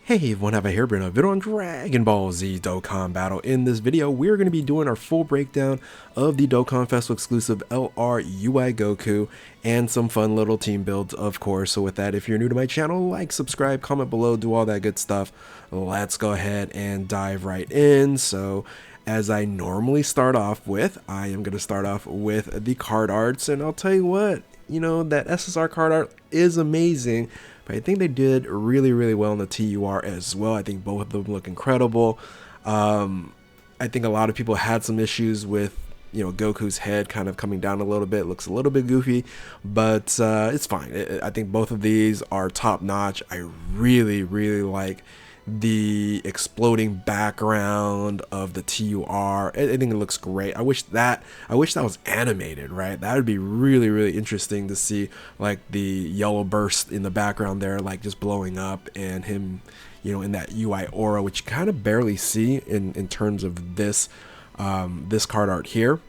Hey everyone, have a here been a video on Dragon Ball Z Dokkan Battle. In this video, we're going to be doing our full breakdown of the Dokkan Festival exclusive LR UI Goku and some fun little team builds, of course. So with that, if you're new to my channel, like, subscribe, comment below, do all that good stuff. Let's go ahead and dive right in. So as I normally start off with, I am going to start off with the card arts, and I'll tell you what, that SSR card art is amazing. But I think they did really well in the TUR as well. I think both of them look incredible. I think a lot of people had some issues with, Goku's head kind of coming down a little bit. It looks a little bit goofy, but it's fine. I think both of these are top notch. I really like the exploding background of the TUR. I think it looks great. I wish that was animated, right? That would be really interesting to see, like the yellow burst in the background there, like just blowing up, and him, in that UI aura, which you kind of barely see in terms of this this card art here.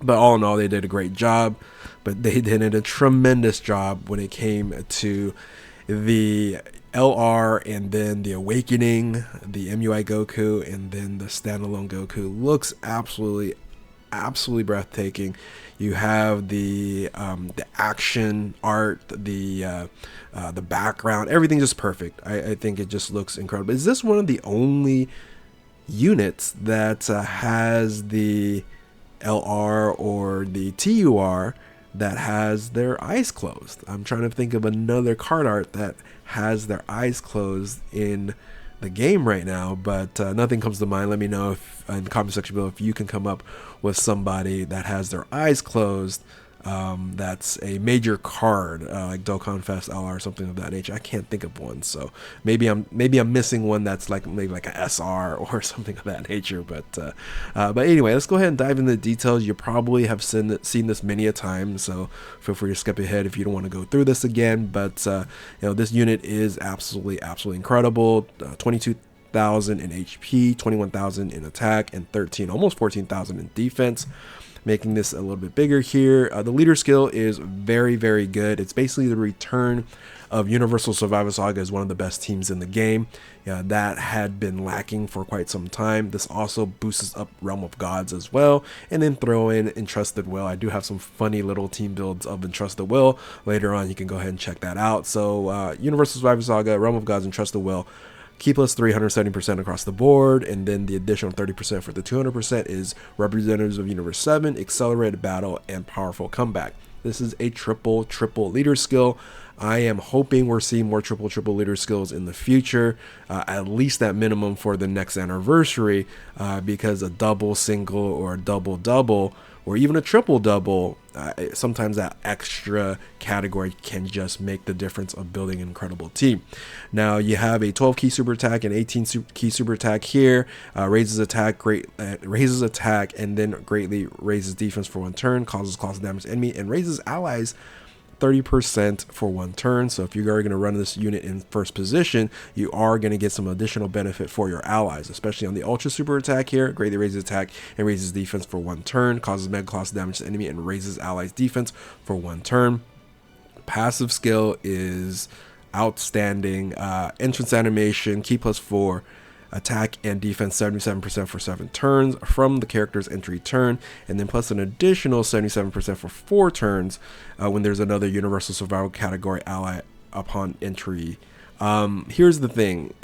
But all in all, they did a great job. But they did a tremendous job when it came to the LR, and then the Awakening, the MUI Goku, and then the standalone Goku. Looks absolutely breathtaking. You have the action art, the background, everything's just perfect. I think it just looks incredible. Is this one of the only units that has the LR or the TUR that has their eyes closed? I'm trying to think of another card art that has their eyes closed in the game right now, but nothing comes to mind. Let me know if in the comment section below if you can come up with somebody that has their eyes closed. That's a major card, like Dokkan Fest LR or something of that nature. I can't think of one, so maybe I'm missing one that's maybe like a SR or something of that nature. But anyway, let's go ahead and dive into the details. You probably have seen this many a time, so feel free to skip ahead if you don't want to go through this again. But this unit is absolutely incredible. 22,000 in HP, 21,000 in attack, and almost 14,000 in defense, making this a little bit bigger here. The leader skill is very good. It's basically the return of Universal Survival Saga as one of the best teams in the game. That had been lacking for quite some time. This also boosts up Realm of Gods as well, and then throw in Entrusted Will. I do have some funny little team builds of Entrusted Will later on. You can go ahead and check that out. So Universal Survival Saga, Realm of Gods, Entrusted Will, Key plus 370% across the board, and then the additional 30% for the 200% is Representatives of Universe 7, Accelerated Battle, and Powerful Comeback. This is a triple leader skill. I am hoping we're seeing more triple leader skills in the future, at least at minimum for the next anniversary, because a double, single, or a double, or even a triple, sometimes that extra category can just make the difference of building an incredible team. Now you have a 12 key super attack and 18 key super attack here. Raises attack, and then greatly raises defense for one turn, causes cost damage to enemy, and raises allies 30% for one turn. So if you're going to run this unit in first position, you are going to get some additional benefit for your allies, especially on the ultra super attack here. Greatly raises attack and raises defense for one turn, causes mega cost damage to enemy, and raises allies defense for one turn. Passive skill is outstanding. Entrance animation, key plus 4, attack and defense 77% for 7 turns from the character's entry turn, and then plus an additional 77% for 4 turns when there's another Universal Survival category ally upon entry. Here's the thing,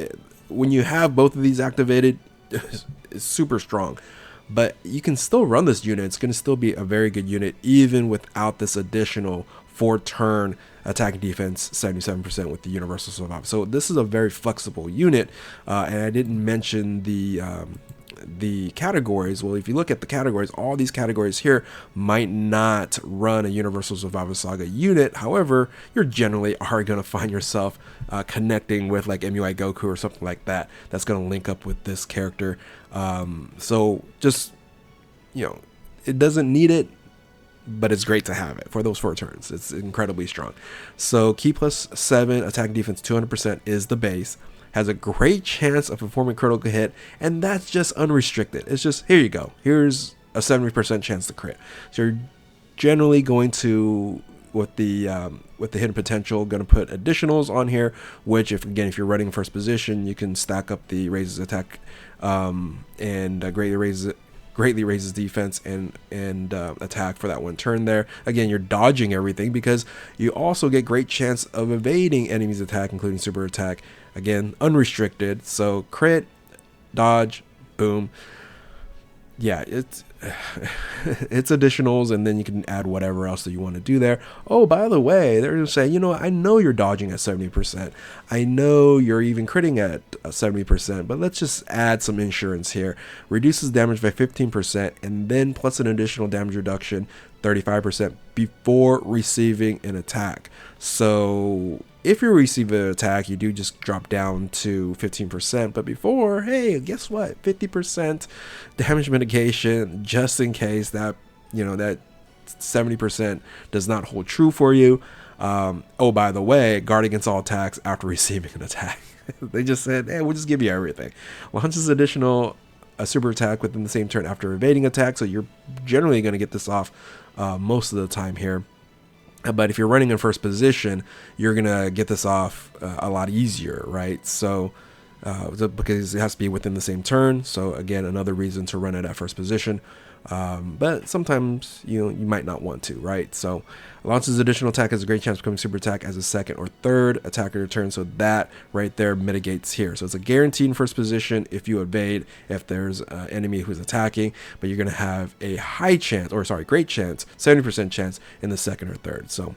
when you have both of these activated, it's super strong, but you can still run this unit. It's going to still be a very good unit even without this additional 4-turn attack and defense 77% with the Universal Survival. So this is a very flexible unit, and I didn't mention the categories. Well, if you look at the categories, all these categories here might not run a Universal Survival Saga unit. However, you're generally are going to find yourself connecting with like MUI Goku or something like that. That's going to link up with this character. So just, it doesn't need it, but it's great to have it for those 4 turns. It's incredibly strong. So key plus 7, attack and defense 200% is the base. Has a great chance of performing critical hit, and that's just unrestricted. It's just, here you go. Here's a 70% chance to crit. So you're generally going to hidden potential, going to put additionals on here, which if you're running first position, you can stack up the raises attack and greatly raises defense and attack for that one turn there. Again, you're dodging everything because you also get great chance of evading enemies attack, including super attack. Again, unrestricted, so crit, dodge, boom. Yeah, it's additionals, and then you can add whatever else that you want to do there. Oh, by the way, they're going to say, I know you're dodging at 70%. I know you're even critting at 70%, but let's just add some insurance here. Reduces damage by 15%, and then plus an additional damage reduction, 35% before receiving an attack. So if you receive an attack, you do just drop down to 15%, but before, hey, guess what? 50% damage mitigation, just in case that, that 70% does not hold true for you. Oh, by the way, guard against all attacks after receiving an attack. They just said, hey, we'll just give you everything. Launches additional super attack within the same turn after evading attack, so you're generally going to get this off most of the time here. But if you're running in first position, you're going to get this off a lot easier, right? So because it has to be within the same turn. So again, another reason to run it at first position. But sometimes, you might not want to, right? So launches additional attack has a great chance of becoming super attack as a second or third attack of your turn. So that right there mitigates here. So it's a guaranteed in first position if you evade, if there's an enemy who's attacking, but you're going to have a great chance, 70% chance in the second or third. So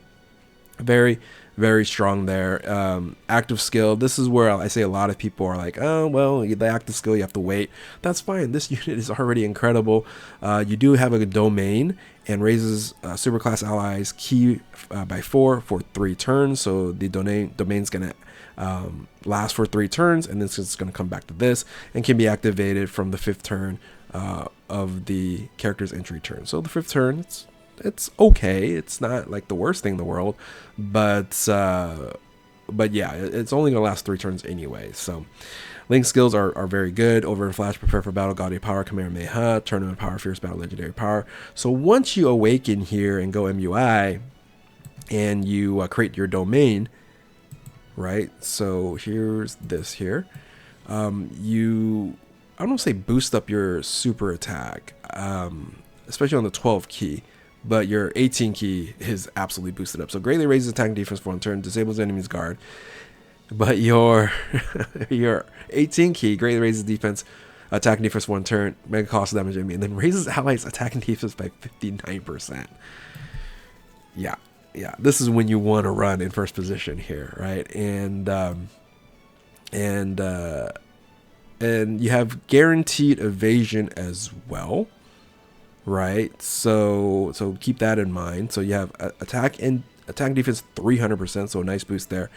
very, very strong there. Active skill. This is where I say a lot of people are like, oh, well, the active skill, you have to wait. That's fine. This unit is already incredible. You do have a domain and raises superclass allies key by 4 for 3 turns. So the domain's going to last for 3 turns, and this is going to come back to this and can be activated from the 5th turn of the character's entry turn. So the 5th turn, it's okay. It's not like the worst thing in the world, but yeah, it's only gonna last 3 turns anyway. So Link skills are very good. Over and Flash, Prepare for Battle, Gaudy Power, Kamehameha, Tournament Power, Fierce Battle, Legendary Power. So once you awaken here and go MUI and you create your domain, right? So here's this here. You, I don't want to say boost up your super attack, especially on the 12 key. But your 18 key is absolutely boosted up. So greatly raises attack and defense for 1 turn, disables enemy's guard. But your 18 key greatly raises defense, attack and defense for 1 turn, mega cost damage enemy, and then raises allies attack and defense by 59%. Yeah. This is when you want to run in first position here, right? And you have guaranteed evasion as well. Right, so keep that in mind. So you have attack defense 300%, so a nice boost there.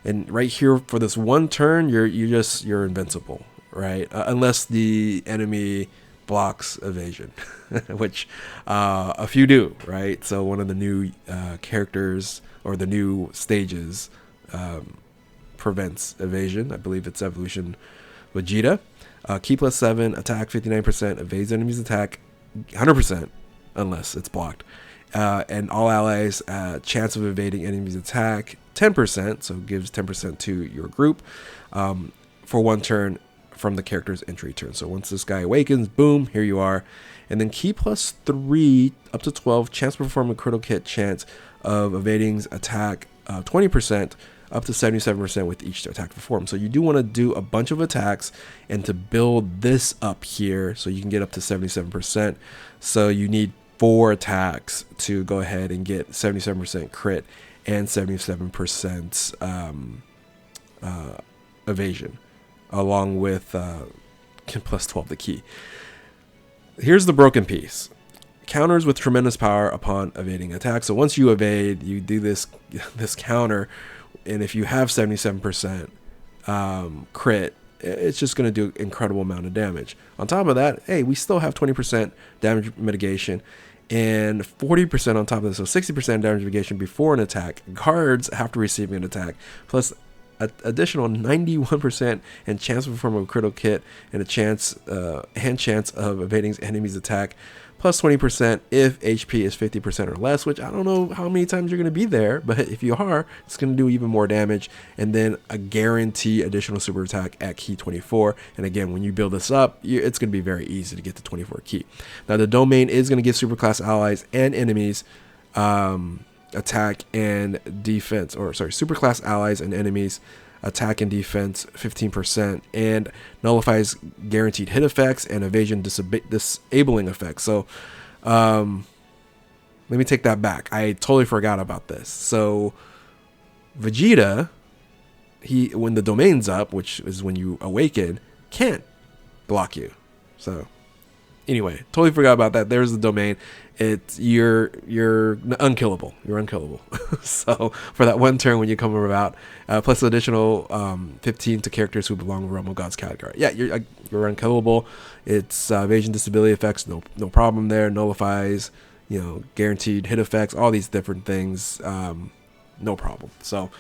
And right here for this 1 turn, you're invincible, right? Unless the enemy blocks evasion, which a few do, right? So one of the new characters or the new stages prevents evasion. I believe it's Evolution Vegeta. Key plus 7, attack 59%, evades enemy's attack 100% unless it's blocked, and all allies chance of evading enemy's attack 10%, so gives 10% to your group for 1 turn from the character's entry turn. So once this guy awakens, boom, here you are. And then key plus 3 up to 12, chance to perform a critical hit, chance of evading's attack 20%, up to 77% with each attack performed. So you do want to do a bunch of attacks and to build this up here so you can get up to 77%. So you need 4 attacks to go ahead and get 77% crit and 77% evasion, along with plus 12 the key. Here's the broken piece. Counters with tremendous power upon evading attack. So once you evade, you do this counter, and if you have 77% crit, it's just going to do an incredible amount of damage. On top of that, hey, we still have 20% damage mitigation and 40% on top of this, so 60% damage mitigation before an attack. Guards after receiving an attack, plus an additional 91% and chance to perform a critical hit and a chance of evading enemy's attack, plus 20% if HP is 50% or less, which I don't know how many times you're going to be there, but if you are, it's going to do even more damage. And then a guarantee additional super attack at key 24. And again, when you build this up, it's going to be very easy to get to 24 key. Now, the domain is going to give superclass allies and enemies attack and defense, or sorry, superclass allies and enemies attack and defense 15%, and nullifies guaranteed hit effects and evasion disabling effects. So let me take that back. I totally forgot about this. So Vegeta, when the domain's up, which is when you awaken, can't block you. So anyway, totally forgot about that. There's the domain. You're unkillable. You're unkillable. So for that one turn when you come about, plus additional 15 to characters who belong to Realm of Gods category. Yeah, you're unkillable. It's evasion disability effects, no problem there. Nullifies, guaranteed hit effects, all these different things, no problem. So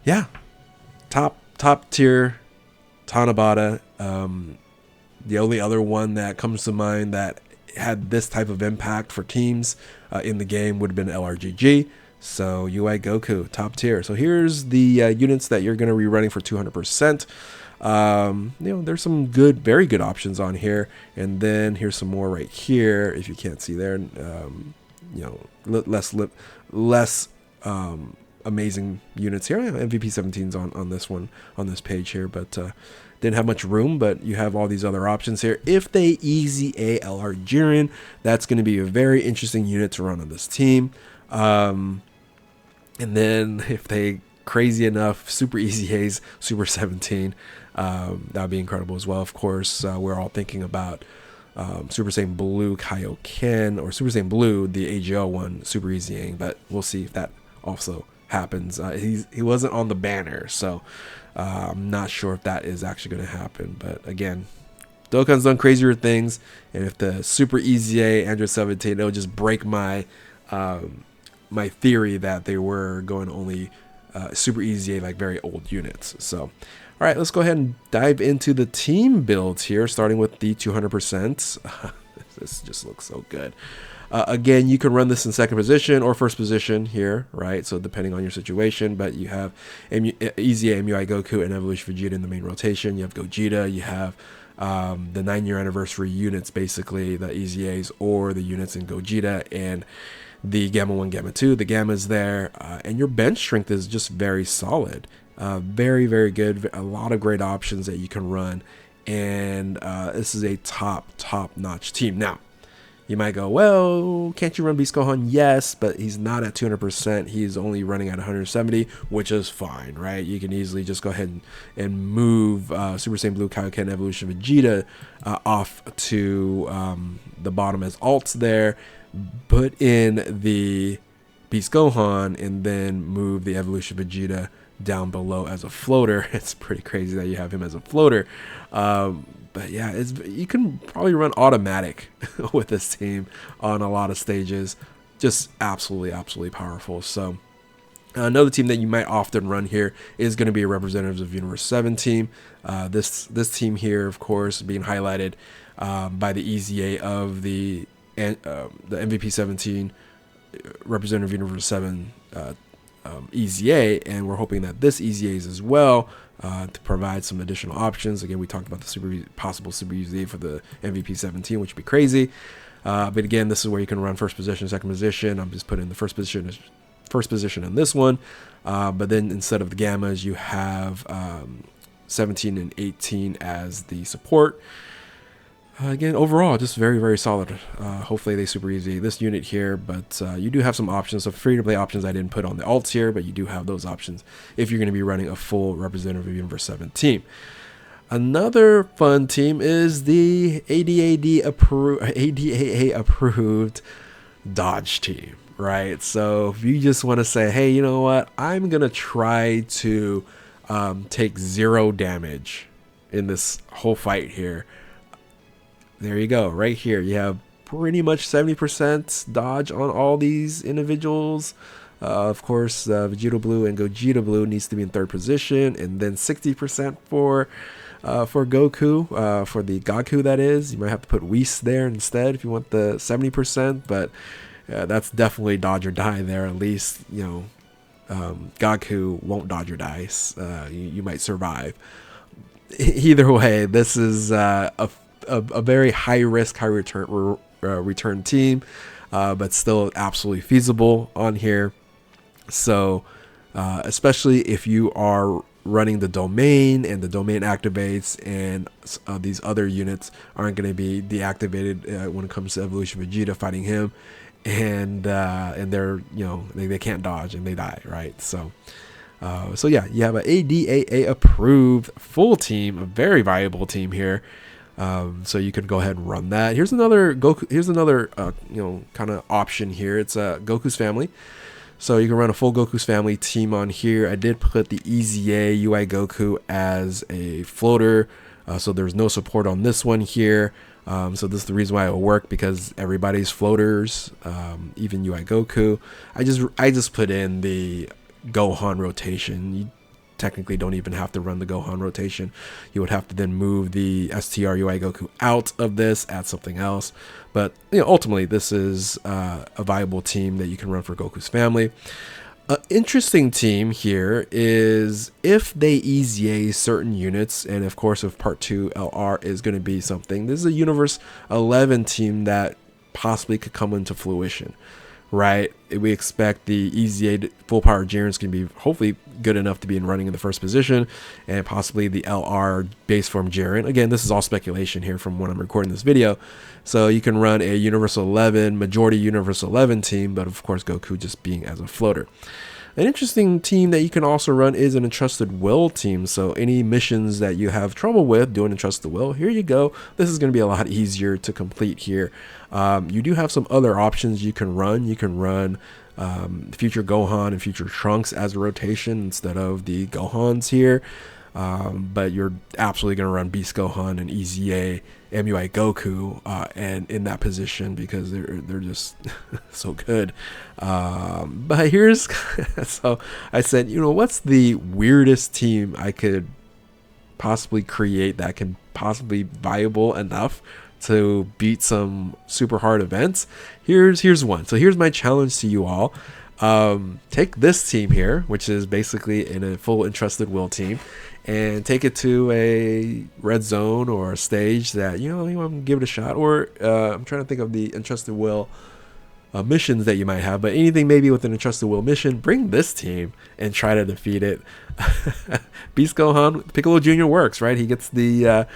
yeah, top tier Tanabata. The only other one that comes to mind that had this type of impact for teams in the game would have been LRGG. So UI Goku, top tier. So here's the units that you're going to be running for 200%. There's some very good options on here. And then here's some more right here. If you can't see there, less amazing units here. MVP 17's on this one, on this page here, but didn't have much room, but you have all these other options here. If they easy A LR Jiren, that's going to be a very interesting unit to run on this team. And then if they crazy enough super easy A's Super 17, that would be incredible as well. Of course, we're all thinking about Super Saiyan Blue Kaioken, or Super Saiyan Blue, the AGL one, super easy A, but we'll see if that also happens. He wasn't on the banner, so I'm not sure if that is actually going to happen. But again, Dokkan's done crazier things, and if the super easy A Android 17, it'll just break my my theory that they were going to only super easy A, like very old units. So all right, let's go ahead and dive into the team builds here, starting with the 200%. This just looks so good. Again, you can run this in second position or first position here, right? So depending on your situation, but you have Easy A, MUI Goku, and Evolution Vegeta in the main rotation. You have Gogeta, you have the 9-year anniversary units, basically the Easy A's or the units in Gogeta, and the Gamma 1, Gamma 2. The Gamma's there, and your bench strength is just very solid. Very, very good. A lot of great options that you can run, and this is a top-notch team. Now, you might go, well, can't you run Beast Gohan? Yes, but he's not at 200%. He's only running at 170, which is fine, right? You can easily just go ahead and move Super Saiyan Blue Kaioken Evolution Vegeta off to the bottom as alts there, put in the Beast Gohan, and then move the Evolution Vegeta down below as a floater. It's pretty crazy that you have him as a floater. But yeah, you can probably run automatic with this team on a lot of stages. Just absolutely powerful. So another team that you might often run here is going to be a Representatives of Universe 7 team. This team here, of course, being highlighted by the Easy A of the MVP 17 Representative Universe 7 Easy A, and we're hoping that this Easy A is as well, to provide some additional options. Again, we talked about the possible super Easy A for the MVP 17, which would be crazy. But again, this is where you can run first position, second position. I'm just putting the first position in this one. But then instead of the Gammas, you have 17 and 18 as the support. Again, overall, just very solid. Hopefully they super easy this unit here, but you do have some options. So free to play options I didn't put on the alts here, but you do have those options if you're going to be running a full Representative of Universe 7 team. Another fun team is the ADAA approved Dodge team, right? So if you just want to say, hey, you know what, I'm going to try to take 0 damage in this whole fight here. There you go, right here. You have pretty much 70% dodge on all these individuals. Of course, Vegeta Blue and Gogeta Blue needs to be in third position, and then 60% for for Goku, for the Goku that is. You might have to put Whis there instead if you want the 70%, but that's definitely dodge or die there. At least, you know, Goku won't dodge your dice. You might survive. Either way, this is a very high risk, high return team, but still absolutely feasible on here. So especially if you are running the domain and the domain activates, and these other units aren't going to be deactivated when it comes to Evolution Vegeta fighting him, and they're, you know, they can't dodge and they die, right? So yeah, you have a ADAA approved full team, a very viable team here. So you could go ahead and run that. Here's another Goku. Here's another you know, kind of option here. It's Goku's family. So you can run a full Goku's family team on here. I did put the EZA UI Goku as a floater, so there's no support on this one here. So this is the reason why it will work, because everybody's floaters, even UI Goku. I just put in the Gohan rotation. You technically don't even have to run the Gohan rotation. You would have to then move the STR UI Goku out of this, add something else. But you know, ultimately, this is a viable team that you can run for Goku's family. An interesting team here is if they EZA certain units, and of course, if Part 2 LR is going to be something, this is a Universe 11 team that possibly could come into fruition. Right, we expect the EZA full power Jiren's going to be hopefully good enough to be in running in the first position, and possibly the LR base form Jiren. Again, this is all speculation here from when I'm recording this video. So you can run a Universal 11, majority Universal 11 team, but of course Goku just being as a floater. An interesting team that you can also run is an Entrusted Will team. So any missions that you have trouble with doing Entrusted Will, here you go. This is going to be a lot easier to complete here. You do have some other options you can run. You can run Future Gohan and Future Trunks as a rotation instead of the Gohans here. But you're absolutely going to run Beast Gohan and EZA MUI Goku and in that position, because they're just so good. But here's so I said, you know, what's the weirdest team I could possibly create that can possibly be viable enough to beat some super hard events? Here's one. So here's my challenge to you all. Take this team here, which is basically in a full Entrusted Will team, and take it to a red zone or a stage that, you know, you want to give it a shot. Or I'm trying to think of the Entrusted Will missions that you might have, but anything maybe with an Entrusted Will mission, bring this team and try to defeat it. Beast Gohan, Piccolo Jr. works, right? He gets the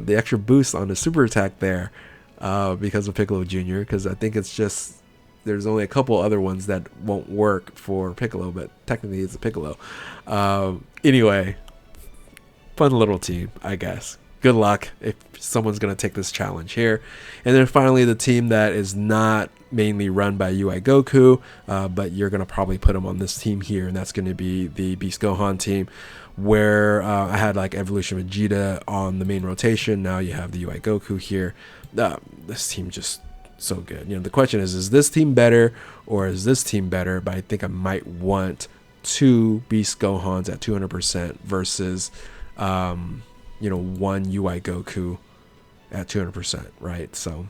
extra boost on the super attack there because of Piccolo Jr., because I think it's just, there's only a couple other ones that won't work for Piccolo, but technically it's a Piccolo. Anyway, fun little team, I guess. Good luck if someone's going to take this challenge here. And then finally, the team that is not mainly run by UI Goku, but you're going to probably put them on this team here, and that's going to be the Beast Gohan team, where I had like Evolution Vegeta on the main rotation. Now you have the UI Goku here. This team just so good. You know, the question is this team better or is this team better? But I think I might want two Beast Gohans at 200% versus you know, one UI Goku at 200%, right? So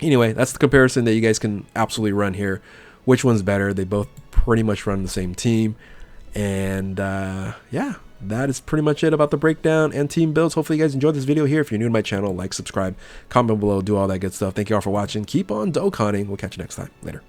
anyway, that's the comparison that you guys can absolutely run here. Which one's better? They both pretty much run the same team. And yeah, that is pretty much it about the breakdown and team builds. Hopefully you guys enjoyed this video here. If you're new to my channel, like, subscribe, comment below, do all that good stuff. Thank you all for watching. Keep on Dokkaning. We'll catch you next time. Later.